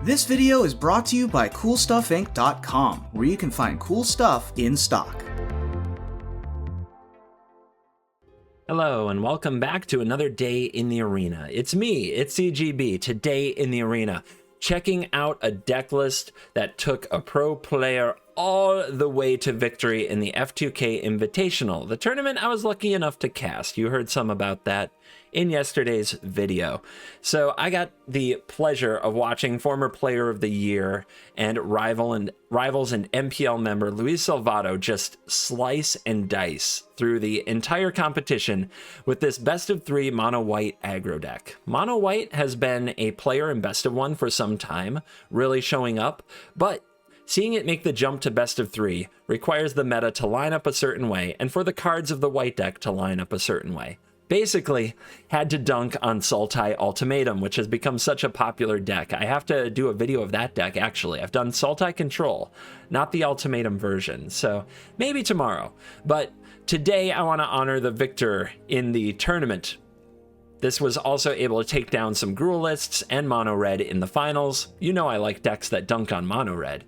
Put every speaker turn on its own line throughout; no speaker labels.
This video is brought to you by CoolStuffInc.com, where you can find cool stuff in stock.
Hello, and welcome back to another day in the arena. It's me, it's CGB, today in the arena, checking out a deck list that took a pro player all the way to victory in the F2K Invitational, the tournament I was lucky enough to cast. You heard some about that in yesterday's video. So I got the pleasure of watching former player of the year and rivals and MPL member Luis Salvato just slice and dice through the entire competition with this best of 3 mono white aggro deck. Mono white has been a player in best of 1 for some time, really showing up, but seeing it make the jump to best of 3 requires the meta to line up a certain way and for the cards of the white deck to line up a certain way. Basically, had to dunk on Sultai Ultimatum, which has become such a popular deck. I have to do a video of that deck, actually. I've done Sultai Control, not the Ultimatum version, so maybe tomorrow. But today, I want to honor the victor in the tournament. This was also able to take down some Gruul lists and mono red in the finals. You know I like decks that dunk on mono red.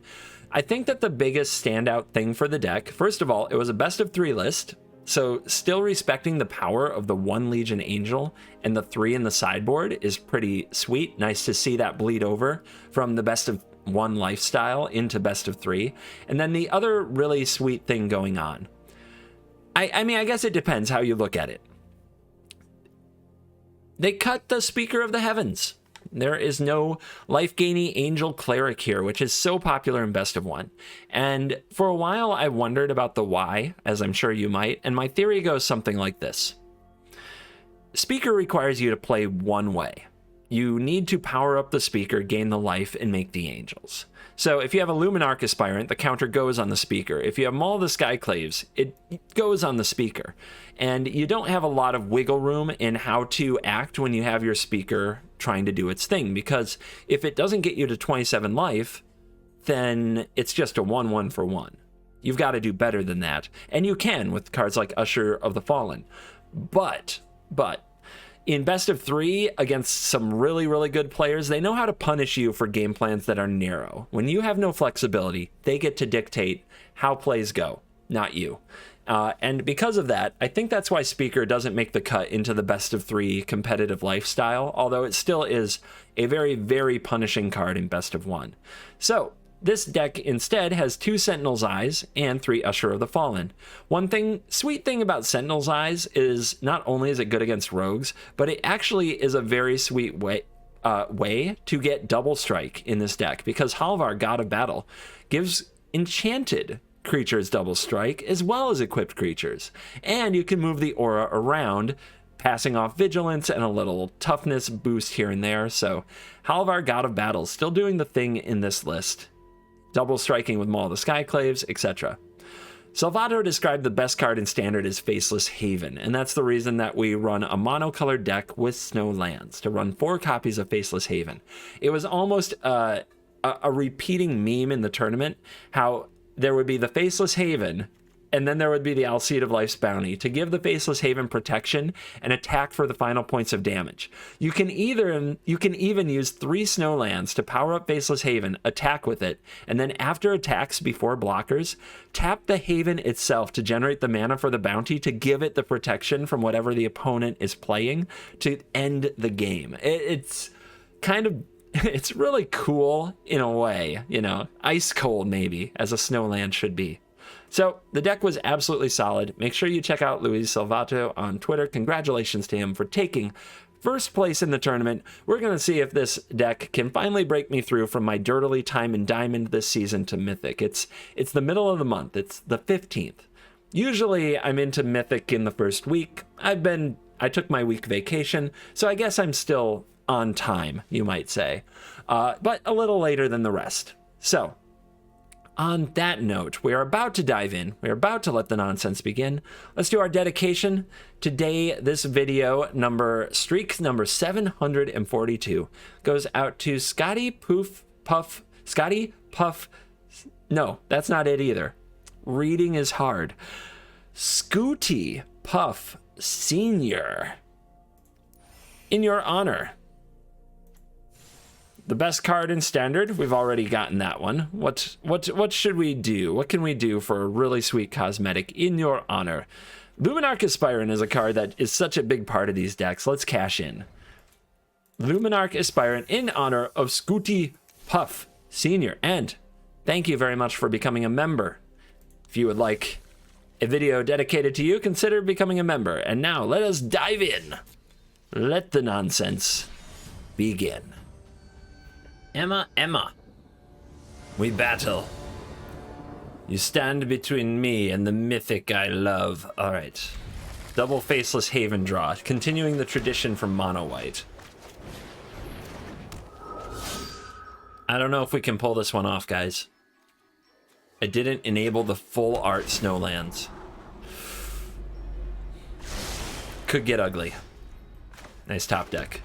I think that the biggest standout thing for the deck, first of all, it was a best of 3 list, so still respecting the power of the 1 Legion Angel and the 3 in the sideboard is pretty sweet. Nice to see that bleed over from the best of 1 lifestyle into best of 3. And then the other really sweet thing going on, I mean, I guess it depends how you look at it. They cut the Speaker of the Heavens. There is no life-gaining Angel Cleric here, which is so popular in Best of 1. And for a while, I wondered about the why, as I'm sure you might, and my theory goes something like this. Speaker requires you to play one way. You need to power up the Speaker, gain the life, and make the Angels. So if you have a Luminarch Aspirant, the counter goes on the Speaker. If you have Maul of the Skyclaves, it goes on the Speaker. And you don't have a lot of wiggle room in how to act when you have your Speaker trying to do its thing, because if it doesn't get you to 27 life, then it's just a 1-1 for 1. You've got to do better than that, and you can with cards like Usher of the Fallen. But in best of 3 against some really good players, they know how to punish you for game plans that are narrow. When you have no flexibility, they get to dictate how plays go, not you. And because of that, I think that's why Speaker doesn't make the cut into the best of 3 competitive lifestyle, although it still is a very punishing card in best of 1. So this deck instead has 2 Sentinel's Eyes and 3 Usher of the Fallen. Sweet thing about Sentinel's Eyes is not only is it good against rogues, but it actually is a very sweet way to get double strike in this deck, because Halvar, God of Battle, gives enchanted creatures double strike as well as equipped creatures, and you can move the aura around, passing off vigilance and a little toughness boost here and there. So Halvar, God of Battle, still doing the thing in this list, double striking with Maul of the Skyclaves, etc. Salvato described the best card in Standard as Faceless Haven, and that's the reason that we run a monocolored deck with snow lands, to run 4 copies of Faceless Haven. It was almost a repeating meme in the tournament, how there would be the Faceless Haven, and then there would be the Alseid of Life's Bounty to give the Faceless Haven protection and attack for the final points of damage. You can even use 3 Snowlands to power up Faceless Haven, attack with it, and then after attacks before blockers, tap the Haven itself to generate the mana for the bounty to give it the protection from whatever the opponent is playing to end the game. It's really cool in a way, you know, ice cold maybe, as a Snowland should be. So the deck was absolutely solid. Make sure you check out Luis Salvato on Twitter. Congratulations to him for taking first place in the tournament. We're going to see if this deck can finally break me through from my dirtily time in Diamond this season to Mythic. It's the middle of the month. It's the 15th. Usually I'm into Mythic in the first week. I took my week vacation, so I guess I'm still on time, you might say, but a little later than the rest. So on that note, we are about to dive in. We are about to let the nonsense begin. Let's do our dedication. Today, this video, streak number 742, goes out to Scotty Puff. No, that's not it either. Reading is hard. Scooty Puff Sr. In your honor, the best card in Standard. We've already gotten that one. What should we do? What can we do for a really sweet cosmetic in your honor? Luminarch Aspirant is a card that is such a big part of these decks. Let's cash in. Luminarch Aspirant in honor of Scooty Puff Sr. And thank you very much for becoming a member. If you would like a video dedicated to you, consider becoming a member. And now let us dive in. Let the nonsense begin. Emma, we battle. You stand between me and the mythic I love. All right. Double Faceless Haven draw, continuing the tradition from Mono White. I don't know if we can pull this one off, guys. I didn't enable the full art Snowlands. Could get ugly. Nice top deck.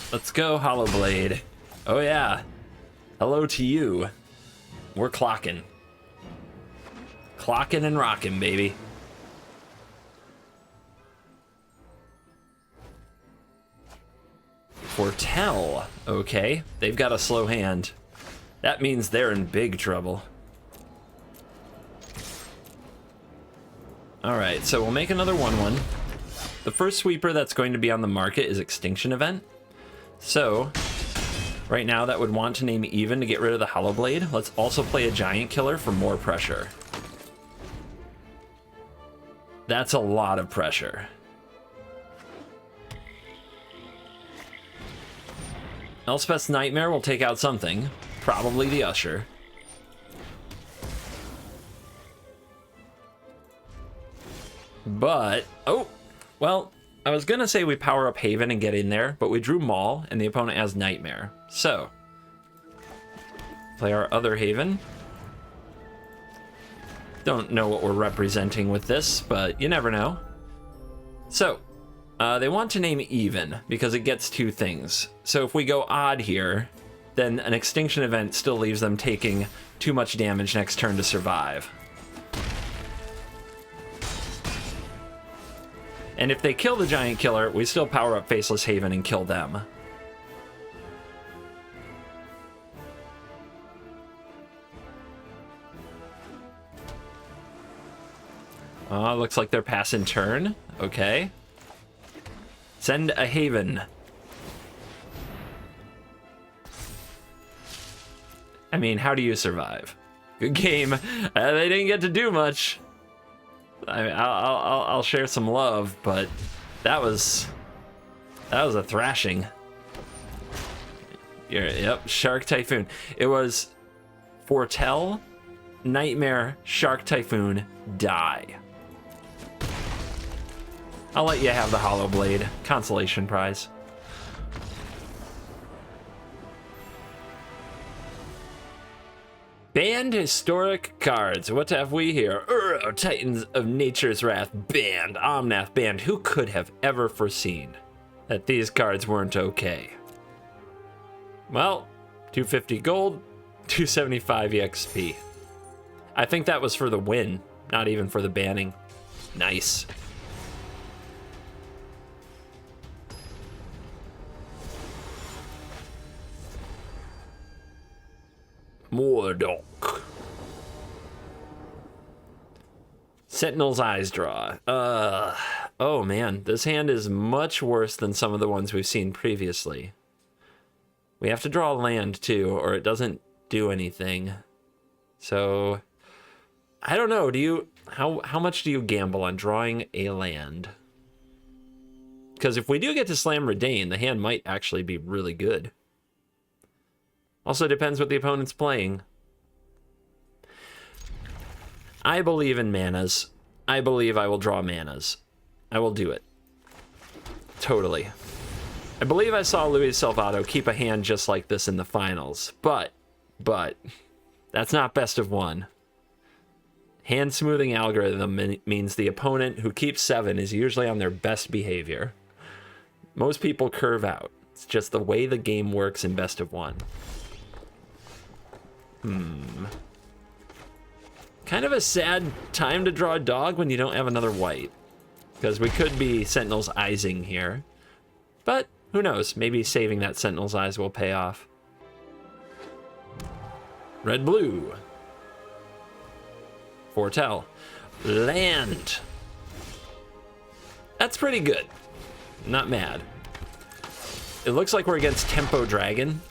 Let's go, Hollow Blade. Oh yeah. Hello to you. We're clocking. Clocking and rocking, baby. Foretell. Okay. They've got a slow hand. That means they're in big trouble. Alright, so we'll make another 1/1. The first sweeper that's going to be on the market is Extinction Event. So, right now that would want to name even to get rid of the Hollow Blade. Let's also play a Giant Killer for more pressure. That's a lot of pressure. Elspeth's Nightmare will take out something. Probably the Usher. But, oh, well, I was gonna say we power up Haven and get in there, but we drew Maul and the opponent has Nightmare. So, play our other Haven. Don't know what we're representing with this, but you never know. So, they want to name even because it gets two things. So if we go odd here, then an Extinction Event still leaves them taking too much damage next turn to survive. And if they kill the Giant Killer, we still power up Faceless Haven and kill them. Looks like they're passing turn. Okay. Send a Haven. I mean, how do you survive? Good game. They didn't get to do much. I'll share some love, but that was a thrashing. Yep, Shark Typhoon. It was Foretell, Nightmare, Shark Typhoon, die. I'll let you have the Hollow Blade. Consolation prize. Banned historic cards. What have we here? Titans of Nature's Wrath banned. Omnath banned. Who could have ever foreseen that these cards weren't okay? Well, 250 gold, 275 EXP. I think that was for the win, not even for the banning. Nice. Mordok. Sentinel's Eyes draw. Oh man, this hand is much worse than some of the ones we've seen previously. We have to draw land too, or it doesn't do anything. So, I don't know. Do you how much do you gamble on drawing a land? Because if we do get to Slam Redain, the hand might actually be really good. Also depends what the opponent's playing. I believe in manas. I believe I will draw manas. I will do it. Totally. I believe I saw Luis Salvato keep a hand just like this in the finals. But, that's not best of one. Hand smoothing algorithm means the opponent who keeps 7 is usually on their best behavior. Most people curve out. It's just the way the game works in best of one. Kind of a sad time to draw a dog when you don't have another white. Because we could be Sentinel's Eyesing here. But Who knows? Maybe saving that Sentinel's Eyes will pay off. Red-blue. Foretell. Land. That's pretty good. Not mad. It looks like we're against Tempo Dragon.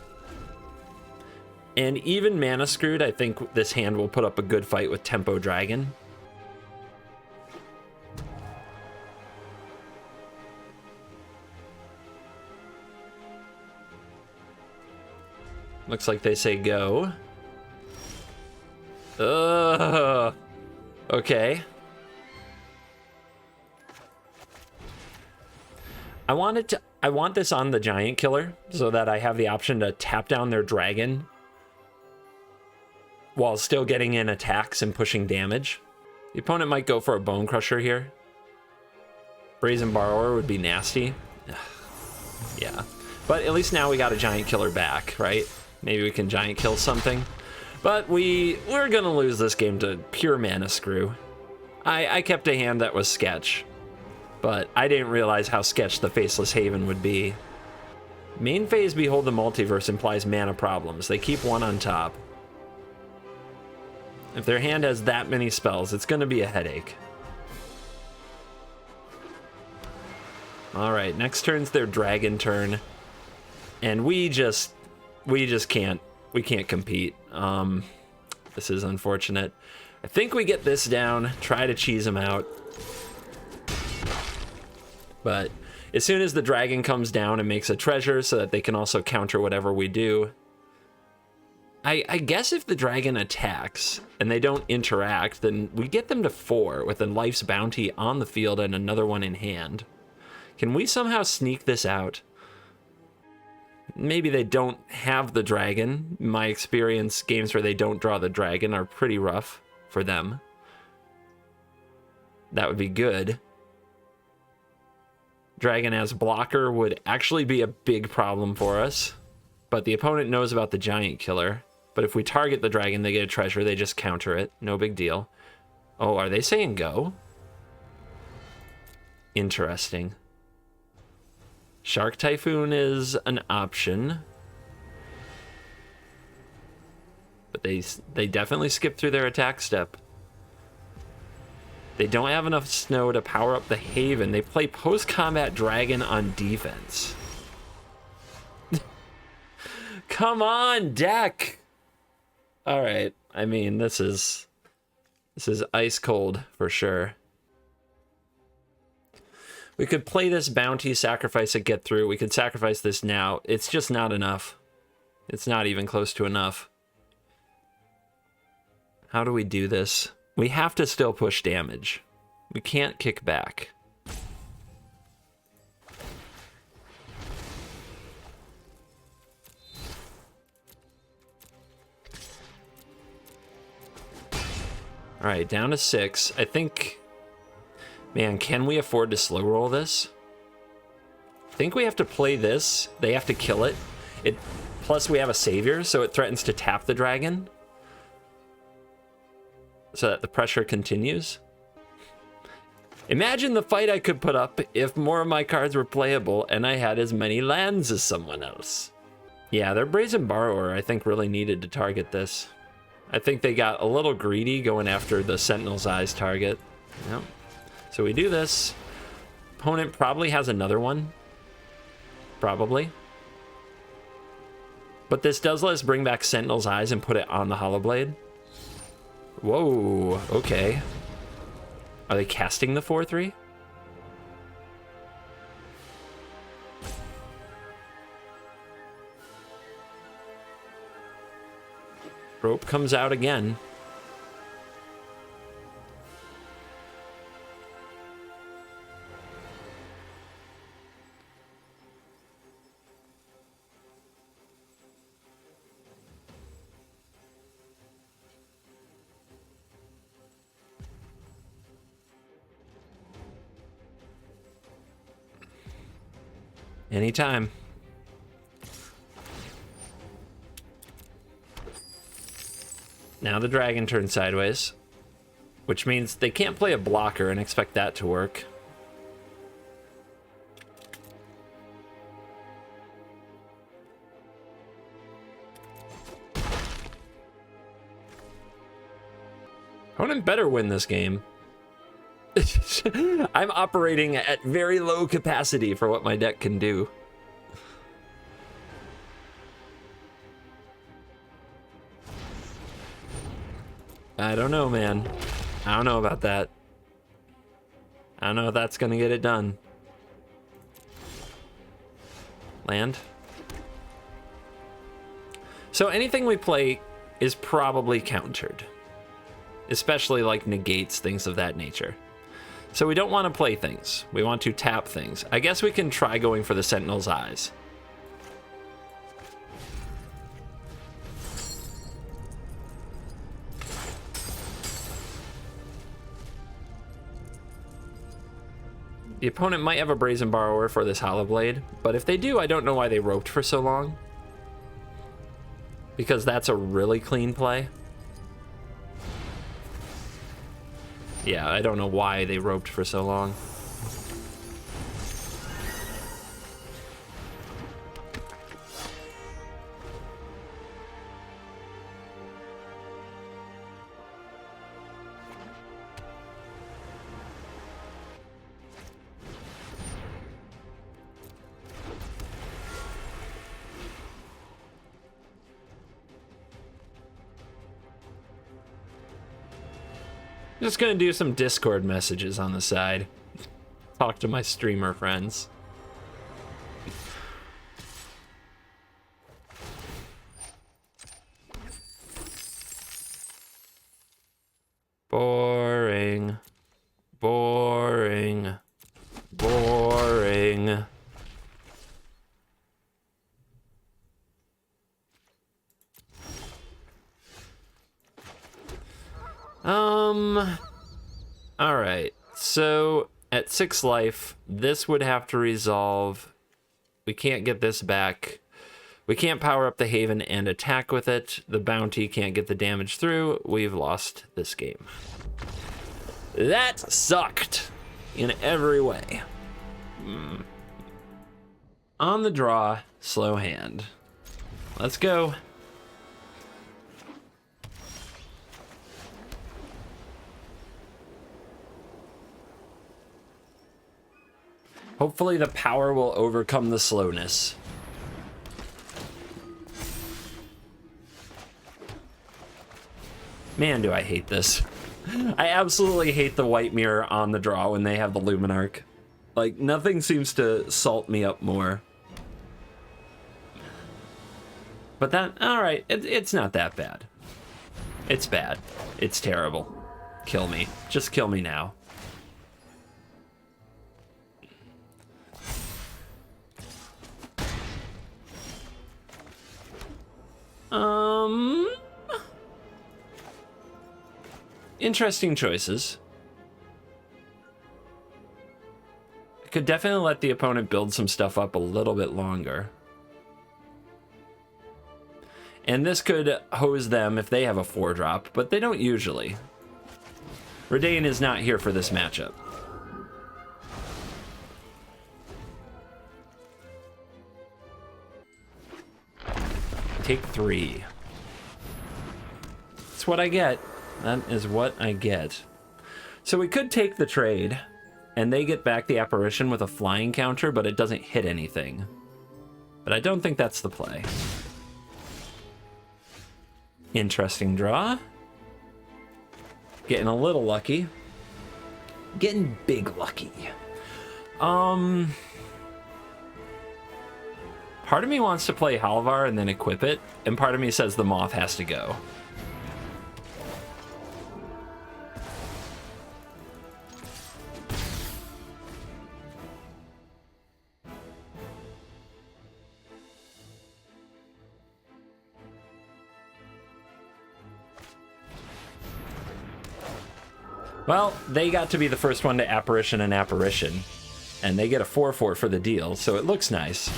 And even mana screwed, I think this hand will put up a good fight with Tempo Dragon. Looks like they say go. Okay. I want this on the Giant Killer so that I have the option to tap down their dragon while still getting in attacks and pushing damage. The opponent might go for a Bone Crusher here. Brazen Borrower would be nasty. Yeah. But at least now we got a Giant Killer back, right? Maybe we can Giant Kill something. But we're gonna lose this game to pure mana screw. I kept a hand that was sketch, but I didn't realize how sketch the Faceless Haven would be. Main phase Behold the Multiverse implies mana problems. They keep one on top. If their hand has that many spells, it's gonna be a headache. All right, next turn's their dragon turn, and we can't compete. This is unfortunate. I think we get this down, try to cheese them out. But as soon as the dragon comes down and makes a treasure so that they can also counter whatever we do. I guess if the dragon attacks and they don't interact, then we get them to 4 with a Life's Bounty on the field and another one in hand. Can we somehow sneak this out? Maybe they don't have the dragon. In my experience, games where they don't draw the dragon are pretty rough for them. That would be good. Dragon as blocker would actually be a big problem for us. But the opponent knows about the Giant Killer. But if we target the dragon, they get a treasure. They just counter it. No big deal. Oh, are they saying go? Interesting. Shark Typhoon is an option. But they definitely skip through their attack step. They don't have enough snow to power up the Haven. They play post-combat dragon on defense. Come on, deck! Alright, I mean, this is ice cold for sure. We could play this bounty, sacrifice it, get through. We could sacrifice this now. It's just not enough. It's not even close to enough. How do we do this? We have to still push damage. We can't kick back. All right, down to 6. I think... Man, can we afford to slow roll this? I think we have to play this. They have to kill it. Plus we have a savior, so it threatens to tap the dragon. So that the pressure continues. Imagine the fight I could put up if more of my cards were playable and I had as many lands as someone else. Yeah, their Brazen Borrower, I think, really needed to target this. I think they got a little greedy going after the Sentinel's Eyes target. Yep. So we do this. Opponent probably has another one. Probably. But this does let us bring back Sentinel's Eyes and put it on the Hollow Blade. Whoa, okay. Are they casting the 4/3? Rope comes out again. Anytime. Now the dragon turns sideways, which means they can't play a blocker and expect that to work. opponent better win this game. I'm operating at very low capacity for what my deck can do. I don't know, man. I don't know about that. I don't know if that's gonna get it done. Land. So anything we play is probably countered. Especially like negates, things of that nature. So we don't want to play things. We want to tap things. I guess we can try going for the Sentinel's Eyes. The opponent might have a Brazen Borrower for this Hollow Blade, but if they do, I don't know why they roped for so long. Because that's a really clean play. Yeah, I don't know why they roped for so long. Just gonna do some Discord messages on the side. Talk to my streamer friends. Boring. Boring. Boring. All right. So at 6 life, this would have to resolve. We can't get this back. We can't power up the Haven and attack with it. The bounty can't get the damage through. We've lost this game. That sucked in every way. On the draw, slow hand. Let's go. Hopefully the power will overcome the slowness. Man, do I hate this. I absolutely hate the white mirror on the draw when they have the Luminarch. Like, nothing seems to salt me up more. But that, alright, it's not that bad. It's bad. It's terrible. Kill me. Just kill me now. Interesting choices. I could definitely let the opponent build some stuff up a little bit longer. And this could hose them if they have a 4-drop, but they don't usually. Redain is not here for this matchup. Take 3. That's what I get. That is what I get. So we could take the trade, and they get back the apparition with a flying counter, but it doesn't hit anything. But I don't think that's the play. Interesting draw. Getting a little lucky. Getting big lucky. Part of me wants to play Halvar and then equip it, and part of me says the Moth has to go. Well, they got to be the first one to apparition an apparition, and they get a 4/4 for the deal, so it looks nice.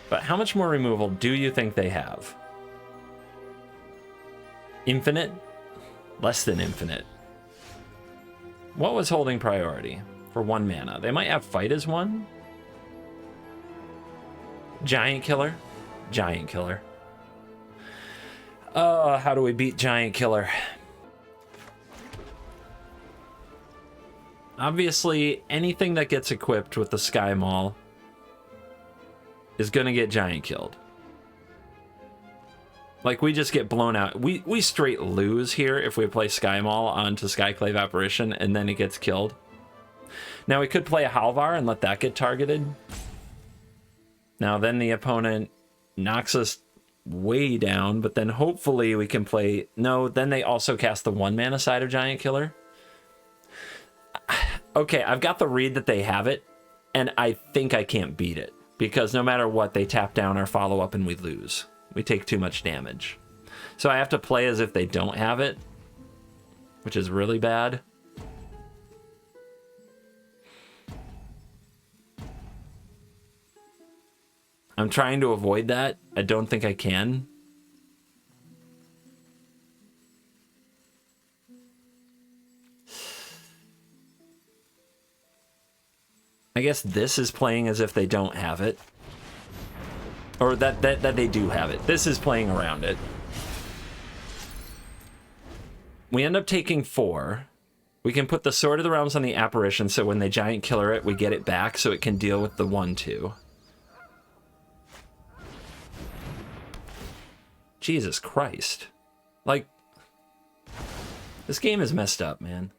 But how much more removal do you think they have? Infinite? Less than infinite. What was holding priority for 1 mana? They might have fight as 1. Giant Killer? Giant Killer. How do we beat Giant Killer? Obviously, anything that gets equipped with the Sky Maul is going to get giant killed. Like, we just get blown out. We straight lose here if we play Sky Maul onto Skyclave Apparition and then it gets killed. Now, we could play a Halvar and let that get targeted. Now, then the opponent knocks us way down, but then hopefully we can play... No, then they also cast the 1-mana side of Giant Killer. Okay, I've got the read that they have it, and I think I can't beat it, because no matter what, they tap down our follow-up and we lose. We take too much damage. So I have to play as if they don't have it, which is really bad. I'm trying to avoid that. I don't think I can. I guess this is playing as if they don't have it. Or that they do have it. This is playing around it. We end up taking 4. We can put the Sword of the Realms on the Apparition, so when they Giant Killer it, we get it back so it can deal with the 1/2. Jesus Christ. Like, this game is messed up, man.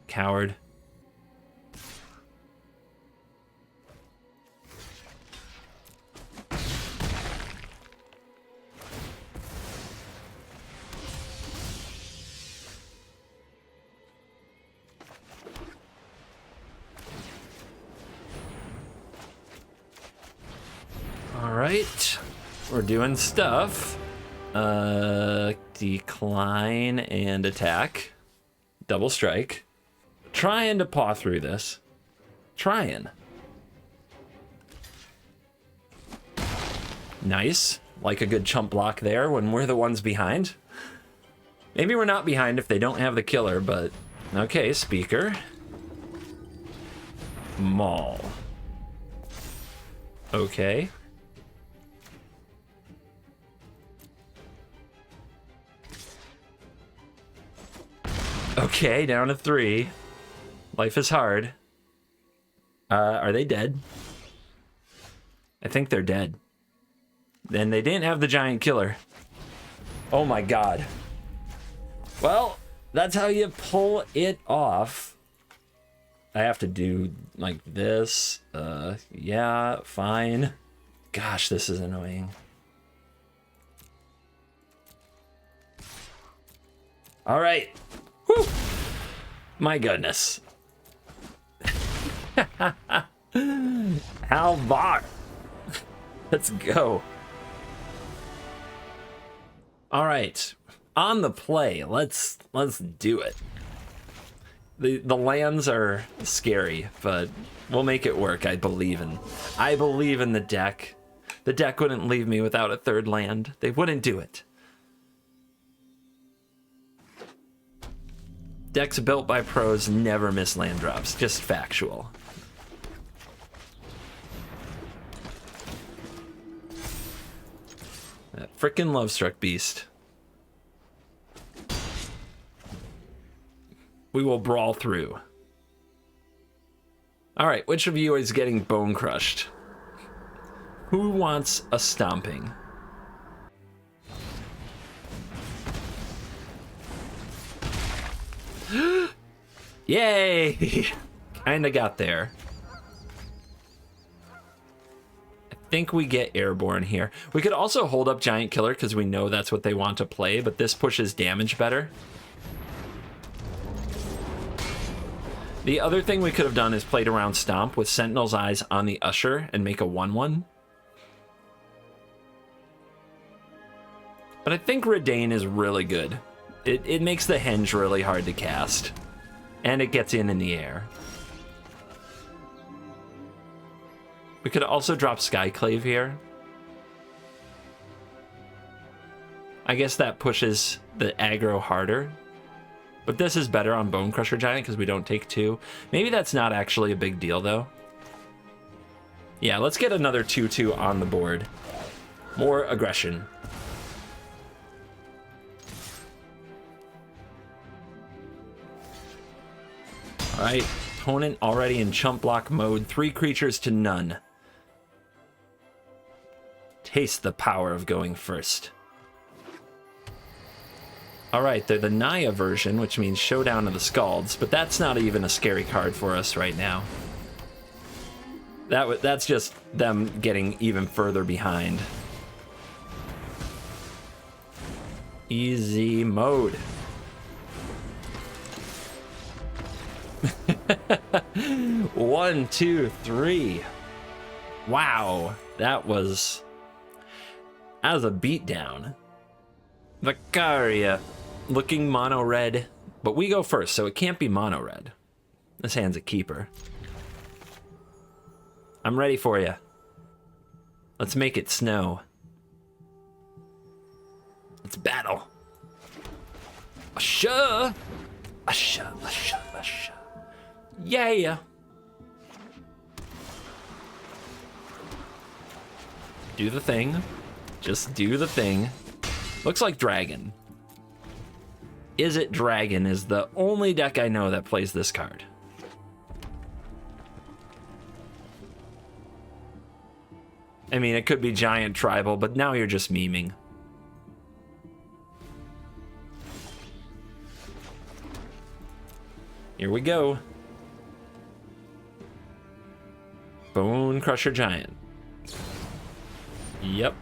Coward. All right, we're doing stuff. Decline and attack. Double strike. Trying to paw through this. Trying. Nice. Like a good chump block there when we're the ones behind. Maybe we're not behind if they don't have the killer, but... Okay, Speaker. Maul. Okay. Okay, down to 3. Life is hard. Are they dead? I think they're dead. Then they didn't have the giant killer. Oh my god. Well, that's how you pull it off. I have to do like this. Yeah, fine. Gosh, this is annoying. All right. Whew. My goodness. Halvar. Let's go. All right. On the play. Let's do it. The lands are scary, but we'll make it work. I believe in the deck. The deck wouldn't leave me without a 3rd land. They wouldn't do it. Decks built by pros never miss land drops. Just factual. That frickin' Lovestruck Beast. We will brawl through. Alright, which of you is getting bone crushed? Who wants a stomping? Yay! Kinda got there. I think we get airborne here. We could also hold up Giant Killer because we know that's what they want to play, but this pushes damage better. The other thing we could have done is played around Stomp with Sentinel's Eyes on the Usher and make a 1/1. But I think Redain is really good. It makes the Henge really hard to cast. And it gets in the air. We could also drop Skyclave here. I guess that pushes the aggro harder. But this is better on Bone Crusher Giant because we don't take 2. Maybe that's not actually a big deal, though. Yeah, let's get another 2/2 on the board. More aggression. All right, opponent already in chump block mode. 3 creatures to none. Taste the power of going first. All right, they're the Naya version, which means Showdown of the Scalds, but that's not even a scary card for us right now. That's just them getting even further behind. Easy mode. 1, 2, 3. Wow, that was a beatdown. Vicaria looking mono red, but we go first, so it can't be mono red. This hand's a keeper. I'm ready for you. Let's make it snow. Let's battle. Asha! Asha, asha, asha. Yeah! Do the thing. Just do the thing. Looks like Dragon. Is it Dragon is the only deck I know that plays this card. I mean, it could be Giant Tribal, but now you're just memeing. Here we go. Bone Crusher Giant. Yep.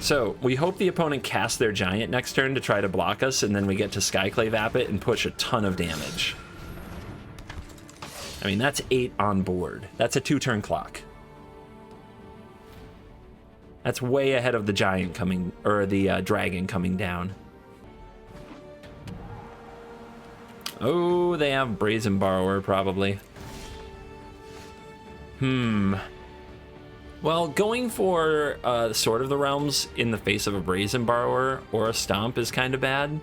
So, we hope the opponent casts their Giant next turn to try to block us, and then we get to Skyclave App it and push a ton of damage. I mean, that's 8 on board. That's a 2-turn clock. That's way ahead of the Giant coming, or the Dragon coming down. Oh, they have Brazen Borrower, probably. Well, going for Sword of the Realms in the face of a Brazen Borrower or a Stomp is kind of bad.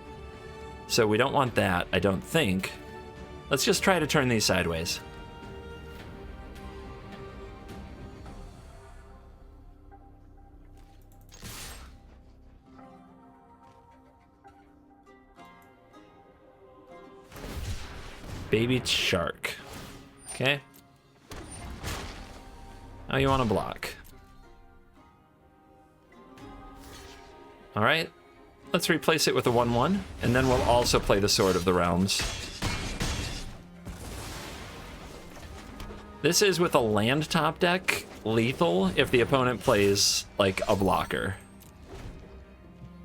So we don't want that, I don't think. Let's just try to turn these sideways. Baby Shark. Okay. Now you want to block. All right. Let's replace it with a 1/1, and then we'll also play the Sword of the Realms. This is with a land top deck, lethal if the opponent plays like a blocker.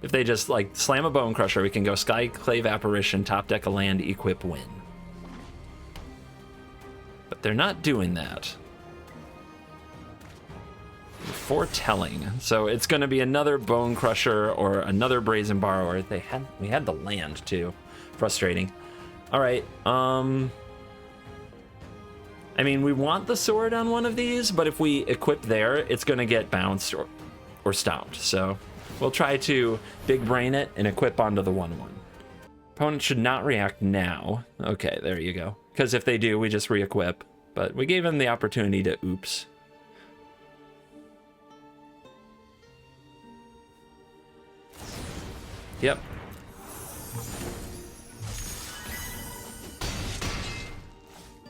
If they just like slam a Bone Crusher, we can go Skyclave Apparition, top deck a land, equip, win. But they're not doing that. Foretelling. So it's going to be another Bone Crusher or another Brazen Borrower. We had the land too. Frustrating. All right. I mean, we want the sword on one of these, but if we equip there, it's going to get bounced or stomped. So we'll try to big brain it and equip onto the 1/1. Opponent should not react now. Okay, there you go. Because if they do, we just re-equip. But we gave him the opportunity to oops. Yep.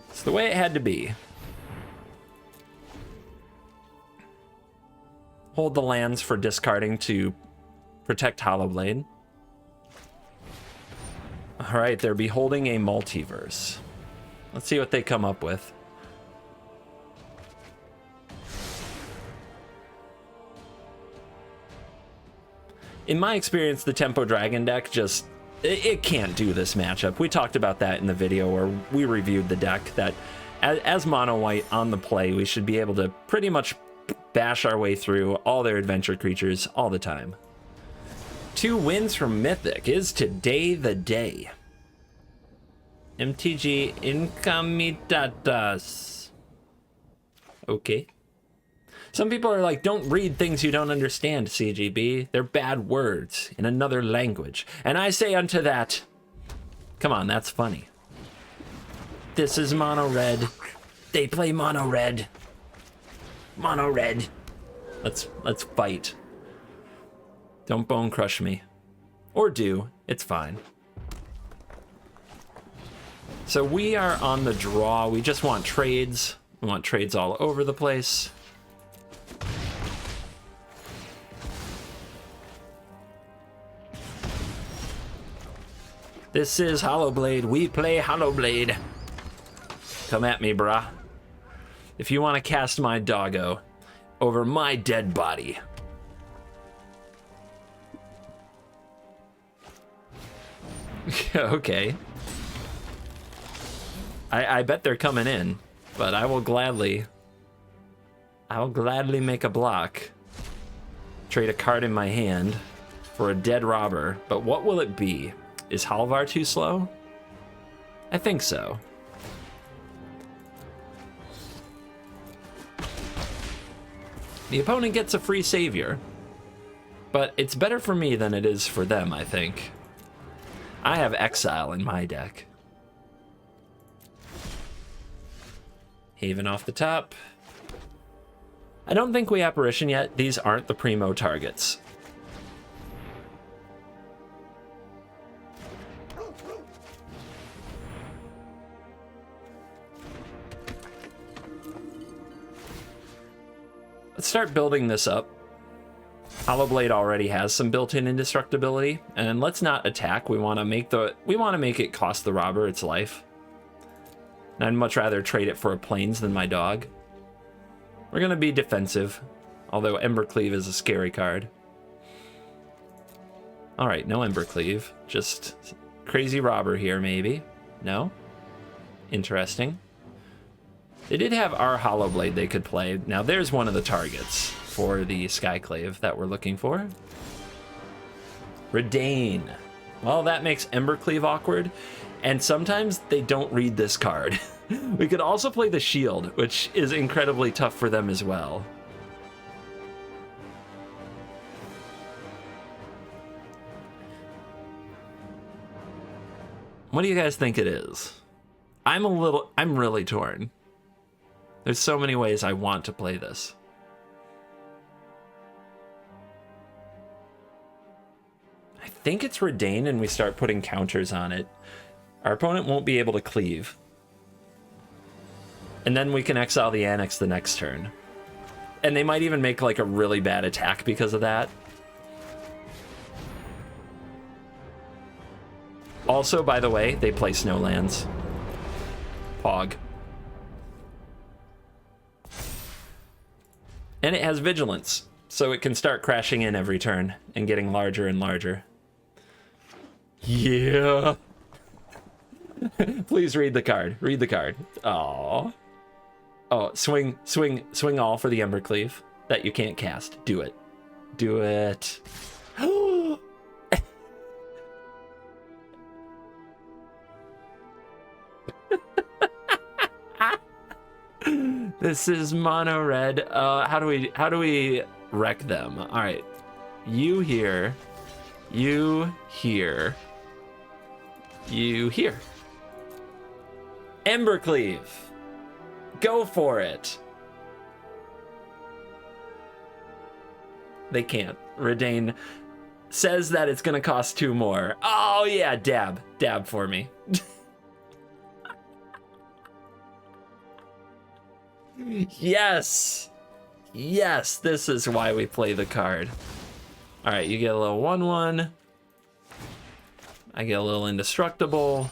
It's the way it had to be. Hold the lands for discarding to protect Hollowblade. All right, they're beholding a multiverse. Let's see what they come up with. In my experience, the Tempo Dragon deck just, it can't do this matchup. We talked about that in the video where we reviewed the deck, that as mono white on the play, we should be able to pretty much bash our way through all their adventure creatures all the time. 2 wins from Mythic. Is today the day? MTG incamitatas. Okay. Some people are like, don't read things you don't understand, CGB. They're bad words in another language. And I say unto that, come on, that's funny. This is mono red. They play mono red. Mono red. Let's fight. Don't bone crush me. Or do. It's fine. So we are on the draw. We just want trades. We want trades all over the place. This is Hollowblade. We play Hollowblade. Come at me, brah. If you want to cast my doggo over my dead body. Okay. I bet they're coming in, but I'll gladly make a block. Trade a card in my hand for a dead robber, but what will it be? Is Halvar too slow? I think so. The opponent gets a free savior, but it's better for me than it is for them, I think. I have Exile in my deck. Haven off the top. I don't think we Apparition yet. These aren't the primo targets. Let's start building this up. Hollowblade already has some built-in indestructibility, and let's not attack. We want to make it cost the robber its life. And I'd much rather trade it for a plains than my dog. We're gonna be defensive, although Embercleave is a scary card. All right, no Embercleave, just crazy robber here, maybe. No? Interesting. They did have our Hollowblade they could play. Now there's one of the targets for the Skyclave that we're looking for. Redain. Well, that makes Embercleave awkward, and sometimes they don't read this card. We could also play the Shield, which is incredibly tough for them as well. What do you guys think it is? I'm really torn. There's so many ways I want to play this. I think it's Redain and we start putting counters on it. Our opponent won't be able to cleave. And then we can exile the Annex the next turn. And they might even make like a really bad attack because of that. Also, by the way, they play Snowlands. Pog. And it has Vigilance, so it can start crashing in every turn and getting larger and larger. Yeah. Please read the card. Read the card. Aww. Oh, swing all for the Embercleave that you can't cast. Do it. Do it. This is mono red. How do we wreck them? All right. You here. You here. You here. Embercleave. Go for it. They can't. Redain says that it's gonna cost 2 more. Oh yeah, dab. Dab for me. Yes. Yes, this is why we play the card. All right, you get a little 1/1. I get a little indestructible.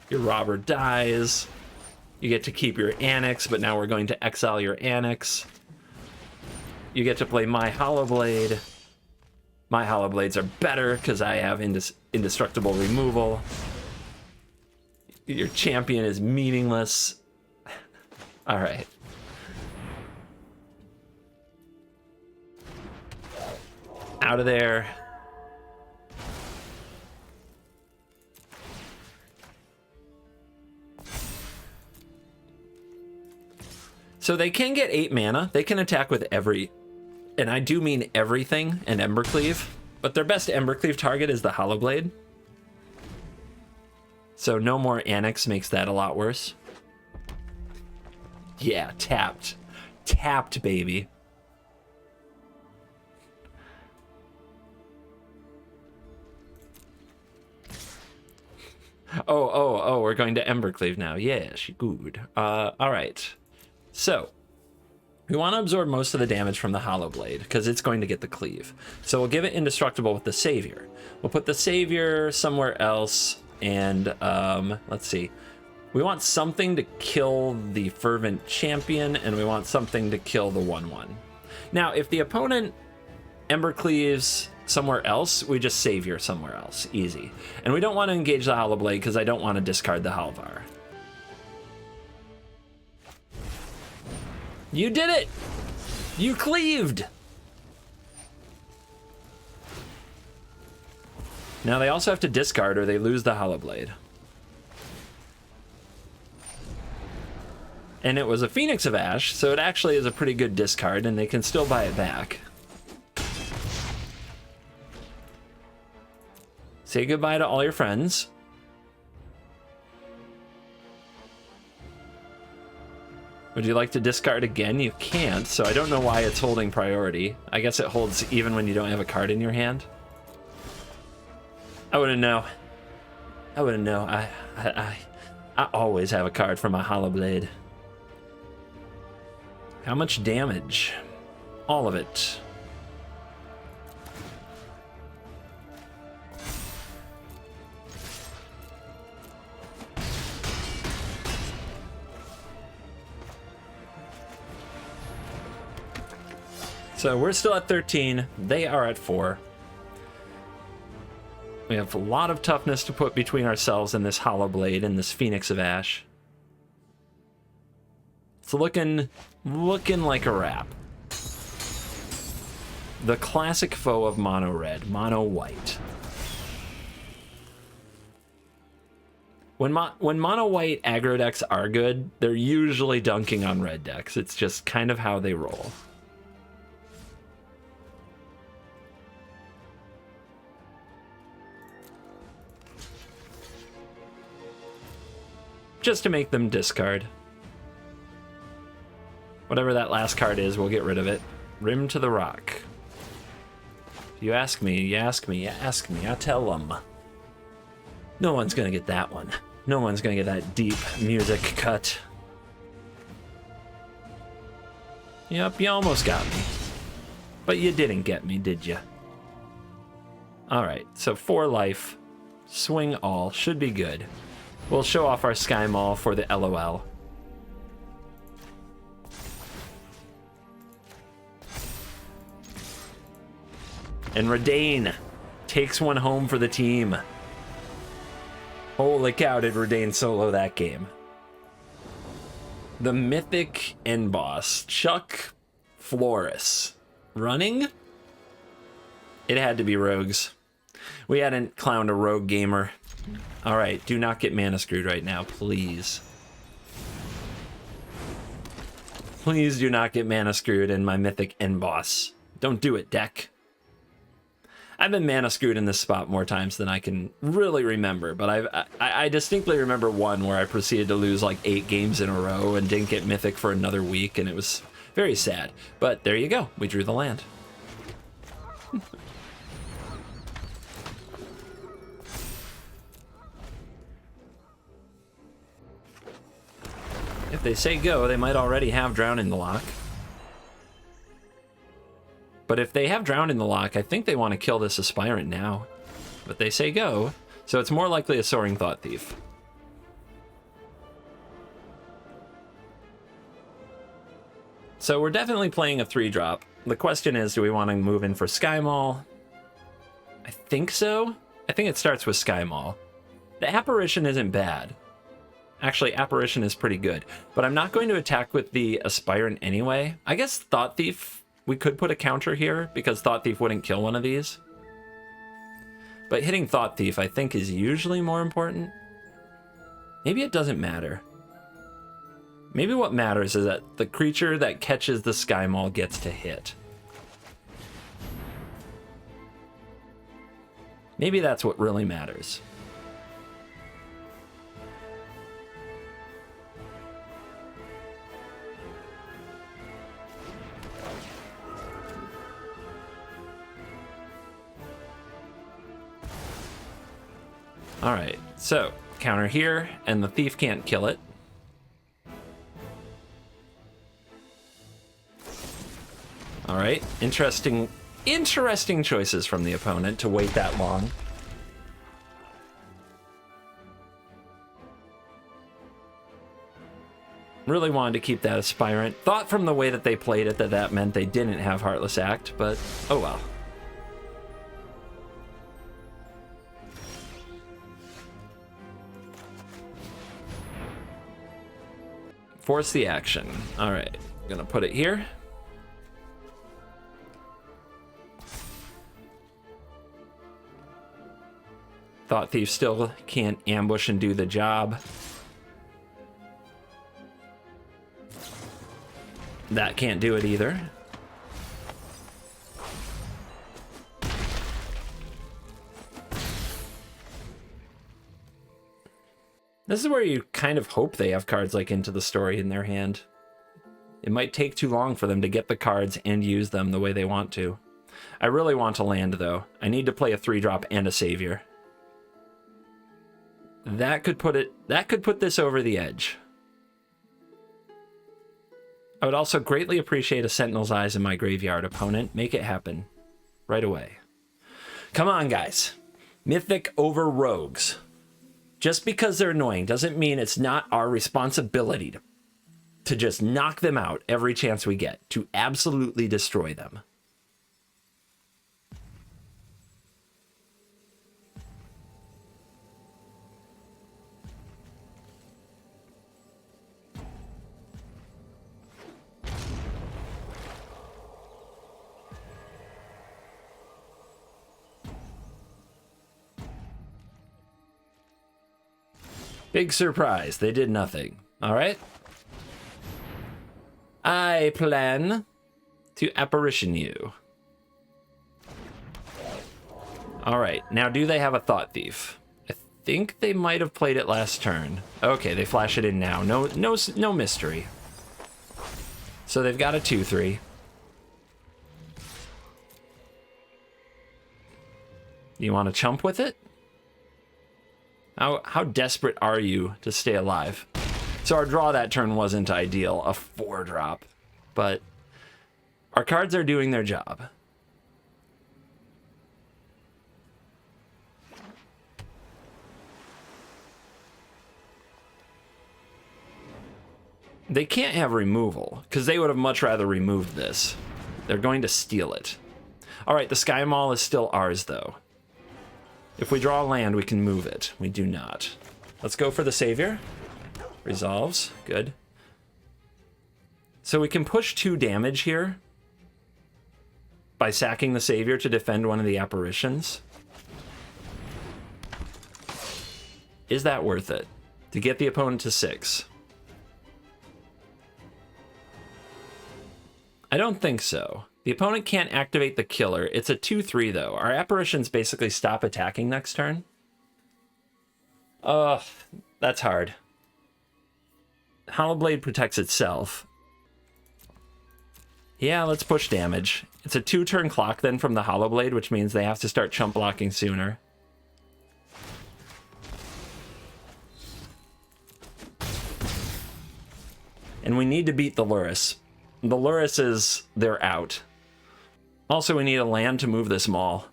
Your robber dies. You get to keep your Annex, but now we're going to exile your Annex. You get to play my Hollowblade. My Hollowblades are better because I have indestructible removal. Your champion is meaningless. All right. Out of there. So they can get 8 mana. They can attack with every, and I do mean everything, and Embercleave. But their best Embercleave target is the Hollowblade. So no more Annex makes that a lot worse. Yeah, tapped. Tapped, baby. Oh, we're going to Embercleave now. Yes, good. All right. So, we want to absorb most of the damage from the Hollow Blade, because it's going to get the cleave. So we'll give it Indestructible with the Savior. We'll put the Savior somewhere else, and let's see. We want something to kill the Fervent Champion, and we want something to kill the 1/1. Now, if the opponent Embercleaves somewhere else, we just Savior somewhere else. Easy. And we don't want to engage the Hollow Blade because I don't want to discard the Halvar. You did it! You cleaved! Now they also have to discard or they lose the Hollow Blade. And it was a Phoenix of Ash, so it actually is a pretty good discard and they can still buy it back. Say goodbye to all your friends. Would you like to discard again? You can't, so I don't know why it's holding priority. I guess it holds even when you don't have a card in your hand. I wouldn't know. I wouldn't know. I always have a card for my Hollow Blade. How much damage? All of it. So we're still at 13. They are at 4. We have a lot of toughness to put between ourselves and this Hollow Blade and this Phoenix of Ash. It's looking like a wrap. The classic foe of mono red, mono white. When mono white aggro decks are good, they're usually dunking on red decks. It's just kind of how they roll. Just to make them discard. Whatever that last card is, we'll get rid of it. Rim to the Rock. You ask me, you ask me, you ask me, I tell them. No one's gonna get that one. No one's gonna get that deep music cut. Yep, you almost got me. But you didn't get me, did you? Alright, so 4 life. Swing all. Should be good. We'll show off our Sky Maul for the LOL. And Redain takes one home for the team. Holy cow, did Redain solo that game. The Mythic end boss, Chuck Flores. Running? It had to be rogues. We hadn't clowned a rogue gamer. Alright, do not get mana screwed right now, please. Please do not get mana screwed in my Mythic end boss. Don't do it, deck. I've been mana screwed in this spot more times than I can really remember, but I distinctly remember one where I proceeded to lose like 8 games in a row and didn't get Mythic for another week, and it was very sad. But there you go, we drew the land. If they say go, they might already have Drown in the lock. But if they have Drown in the lock, I think they want to kill this Aspirant now. But they say go, so it's more likely a Soaring Thought Thief. So we're definitely playing a 3-drop. The question is, do we want to move in for Sky Maul? I think so. I think it starts with Sky Maul. The Apparition isn't bad. Actually, Apparition is pretty good. But I'm not going to attack with the Aspirant anyway. I guess Thought Thief, we could put a counter here, because Thought Thief wouldn't kill one of these. But hitting Thought Thief, I think, is usually more important. Maybe it doesn't matter. Maybe what matters is that the creature that catches the Sky Maul gets to hit. Maybe that's what really matters. All right, so Counter here, and the thief can't kill it. All right, interesting choices from the opponent to wait that long. Really wanted to keep that Aspirant. Thought from the way that they played it that meant they didn't have Heartless Act, but oh well. Force the action. All right, gonna put it here. Thought Thief still can't ambush and do the job. That can't do it either. This is where you kind of hope they have cards like Into the Story in their hand. It might take too long for them to get the cards and use them the way they want to. I really want to land, though. I need to play a 3-drop and a Savior. That could put this over the edge. I would also greatly appreciate a Sentinel's Eyes in my graveyard, opponent. Make it happen. Right away. Come on, guys. Mythic over Rogues. Just because they're annoying doesn't mean it's not our responsibility to just knock them out every chance we get. To absolutely destroy them. Big surprise, they did nothing. All right. I plan to apparition you. All right, now do they have a Thought Thief? I think they might have played it last turn. Okay, they flash it in now. No mystery. So they've got a 2/3. You want to chump with it? How desperate are you to stay alive? So our draw that turn wasn't ideal, a 4-drop, but our cards are doing their job. They can't have removal, because they would have much rather removed this. They're going to steal it. All right, the Sky Mall is still ours, though. If we draw a land, we can move it. We do not. Let's go for the Savior. Resolves. Good. So we can push 2 damage here by sacking the Savior to defend one of the apparitions. Is that worth it? To get the opponent to 6? I don't think so. The opponent can't activate the killer. It's a 2/3 though. Our apparitions basically stop attacking next turn. Ugh, that's hard. Hollow Blade protects itself. Yeah, let's push damage. It's a 2-turn clock then from the Hollow Blade, which means they have to start chump blocking sooner. And we need to beat the Lurrus. The Lurrus is, they're out. Also, we need a land to move this mall.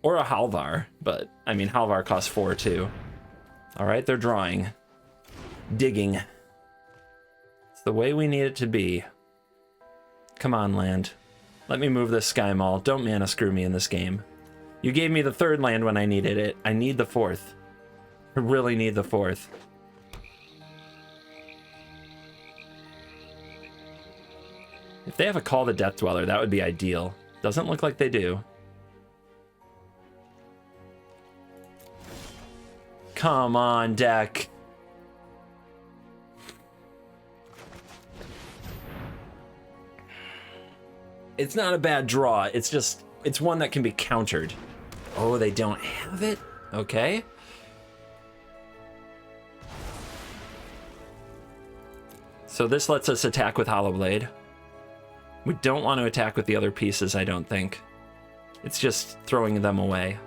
Or a Halvar, but, I mean, Halvar costs 4 too. Alright, they're drawing. Digging. It's the way we need it to be. Come on, land. Let me move this Sky Mall. Don't mana screw me in this game. You gave me the 3rd land when I needed it. I need the 4th. I really need the 4th. If they have a Call the Death Dweller, that would be ideal. Doesn't look like they do. Come on, deck. It's not a bad draw. It's just, it's one that can be countered. Oh, they don't have it? Okay. So this lets us attack with Hollow Blade. We don't want to attack with the other pieces, I don't think. It's just throwing them away.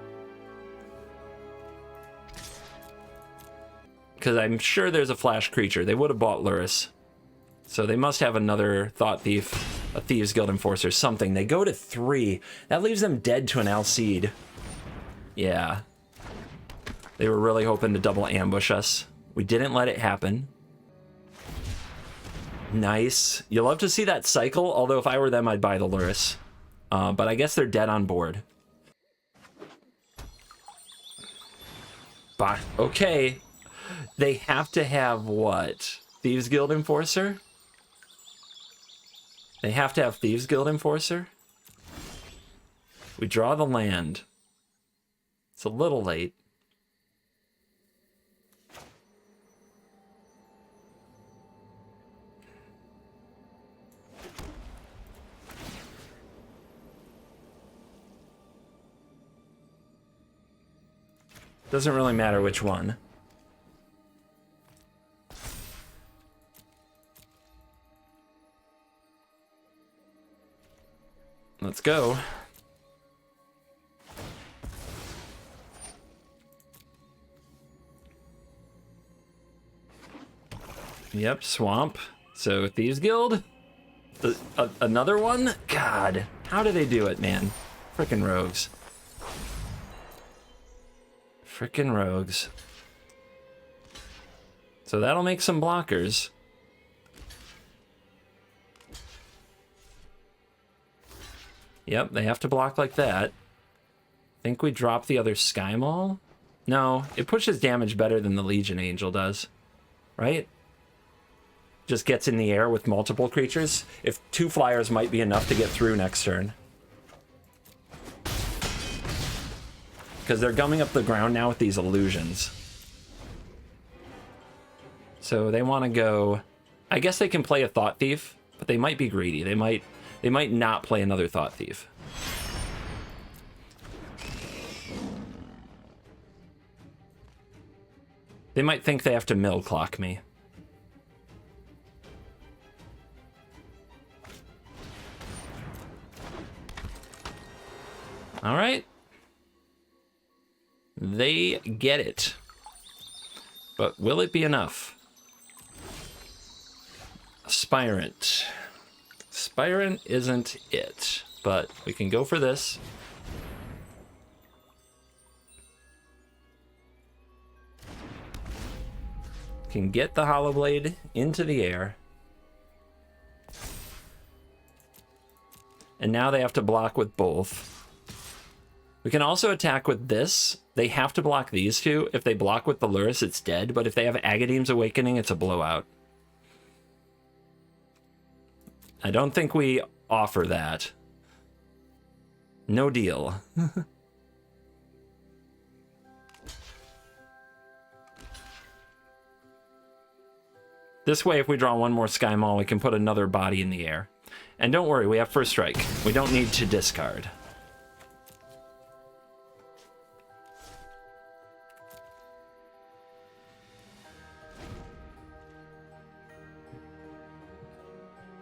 because I'm sure there's a flash creature. They would have bought Lurrus. So they must have another Thought Thief, a Thieves Guild Enforcer, something. They go to 3. That leaves them dead to an Alcide. Yeah. They were really hoping to double ambush us. We didn't let it happen. Nice. You love to see that cycle, although if I were them, I'd buy the Lurrus. But I guess they're dead on board. But, okay. They have to have what? Thieves Guild Enforcer? They have to have Thieves Guild Enforcer? We draw the land. It's a little late. Doesn't really matter which one. Let's go. Yep, swamp. So Thieves Guild. Another one? God, how do they do it, man? Frickin' rogues. Frickin' rogues. So that'll make some blockers. Yep, they have to block like that. Think we drop the other Sky Maul? No, it pushes damage better than the Legion Angel does. Right? Just gets in the air with multiple creatures. If 2 flyers might be enough to get through next turn. Because they're gumming up the ground now with these illusions. So they want to go... I guess they can play a Thought Thief, but they might be greedy. They might not play another Thought Thief. They might think they have to mill clock me. All right. They get it. But will it be enough? Aspirant. Aspirant isn't it, but we can go for this. Can get the Hollow Blade into the air. And now they have to block with both. We can also attack with this. They have to block these two. If they block with the Lurrus, it's dead. But if they have Aghadeem's Awakening, it's a blowout. I don't think we offer that. No deal. This way, if we draw one more Sky Maul, we can put another body in the air. And don't worry, we have First Strike. We don't need to discard.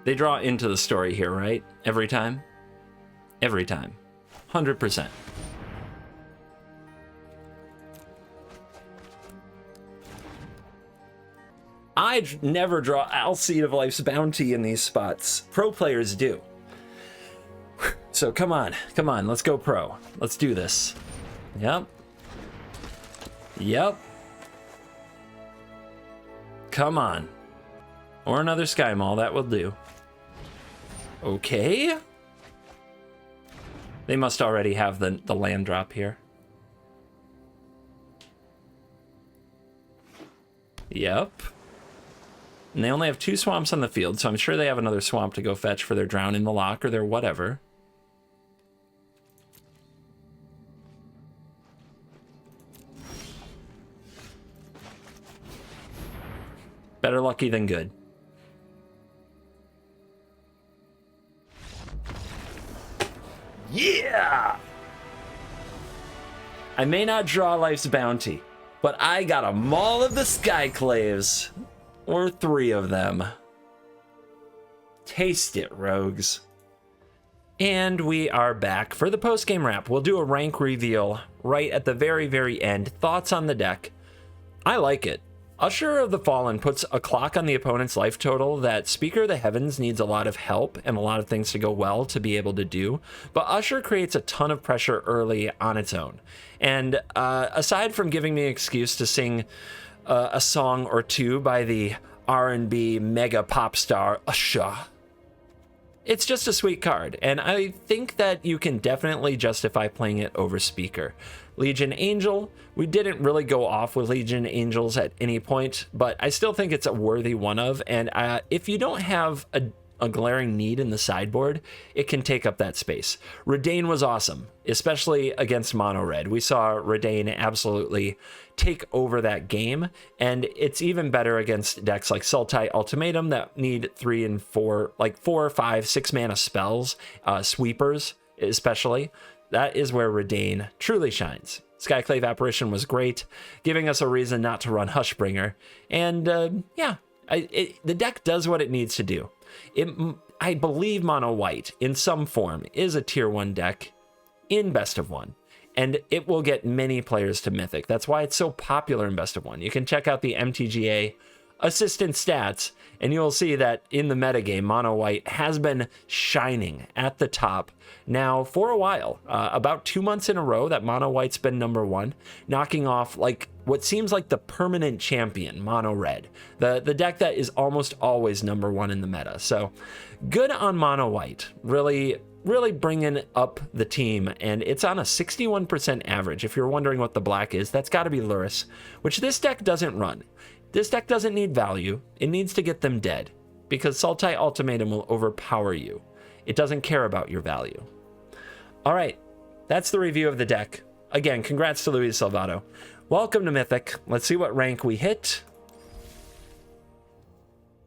They draw into the story here, right? Every time? Every time. 100%. I never draw Alcide of Life's Bounty in these spots. Pro players do. So come on, let's go pro. Let's do this. Yep. Yep. Come on. Or another Sky Maul, that will do. Okay. They must already have the land drop here. Yep. And they only have 2 swamps on the field, so I'm sure they have another swamp to go fetch for their Drown in the Lock or their whatever. Better lucky than good. Yeah! I may not draw Life's Bounty, but I got a Maul of the Skyclaves. Or 3 of them. Taste it, rogues. And we are back for the post-game wrap. We'll do a rank reveal right at the very, very end. Thoughts on the deck? I like it. Usher of the Fallen puts a clock on the opponent's life total that Speaker of the Heavens needs a lot of help and a lot of things to go well to be able to do, but Usher creates a ton of pressure early on its own. And aside from giving me an excuse to sing a song or two by the R&B mega pop star Usher, it's just a sweet card, and I think that you can definitely justify playing it over Speaker. Legion Angel, we didn't really go off with Legion Angels at any point, but I still think it's a worthy one of, and if you don't have a glaring need in the sideboard, it can take up that space. Redain was awesome, especially against Mono Red. We saw Redain absolutely take over that game, and it's even better against decks like Sultai Ultimatum that need 3 and 4, like 4, 5, 6 mana spells, sweepers especially. That is where Redain truly shines. Skyclave Apparition was great, giving us a reason not to run Hushbringer, and the deck does what it needs to do. I believe Mono White, in some form, is a tier 1 deck in Best of 1, and it will get many players to Mythic. That's why it's so popular in Best of 1. You can check out the MTGA assistant stats, and you'll see that in the metagame, Mono White has been shining at the top now for a while. About 2 months in a row that Mono White's been number 1, knocking off like what seems like the permanent champion, Mono Red, the deck that is almost always number 1 in the meta. So good on Mono White, really bringing up the team, and it's on a 61% average. If you're wondering what the black is, that's got to be Lurrus, which this deck doesn't run. This deck doesn't need value. It needs to get them dead, because Sultai Ultimatum will overpower you. It doesn't care about your value. All right, that's the review of the deck. Again, congrats to Luis Salvato. Welcome to Mythic. Let's see what rank we hit.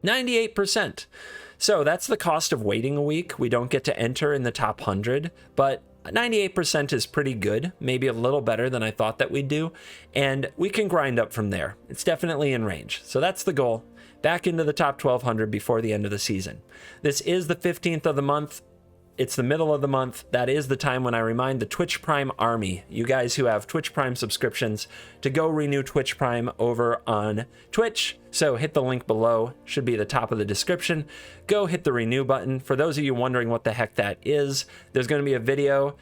98%. So that's the cost of waiting a week. We don't get to enter in the top 100, but 98% is pretty good, maybe a little better than I thought that we'd do, and we can grind up from there. It's definitely in range. So that's the goal, back into the top 1200 before the end of the season. This is the 15th of the month. It's the middle of the month. That is the time when I remind the Twitch Prime army, you guys who have Twitch Prime subscriptions, to go renew Twitch Prime over on Twitch. So hit the link below, should be the top of the description. Go hit the renew button. For those of you wondering what the heck that is, there's going to be a video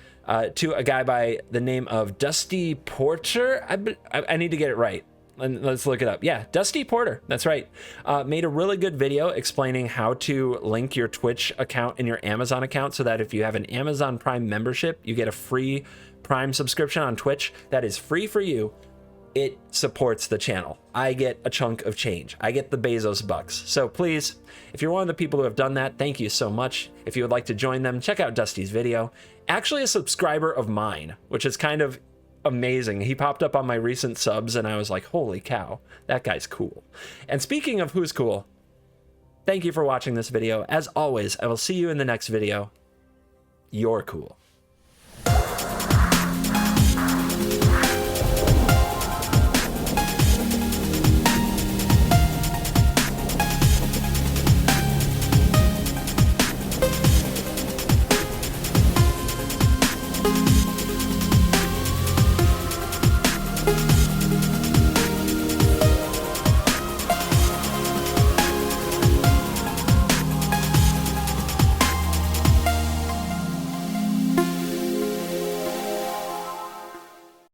to a guy by the name of Dusty Porter. I need to get it right. Let's look it up. Yeah, Dusty Porter, that's right. Made a really good video explaining how to link your Twitch account and your Amazon account so that if you have an Amazon Prime membership, you get a free Prime subscription on Twitch that is free for you. It supports the channel. I get a chunk of change. I get the Bezos bucks. So please, if you're one of the people who have done that, thank you so much. If you would like to join them, check out Dusty's video. Actually a subscriber of mine, which is kind of amazing. He popped up on my recent subs and I was like, holy cow, that guy's cool. And speaking of who's cool, thank you for watching this video. As always, I will see you in the next video. You're cool.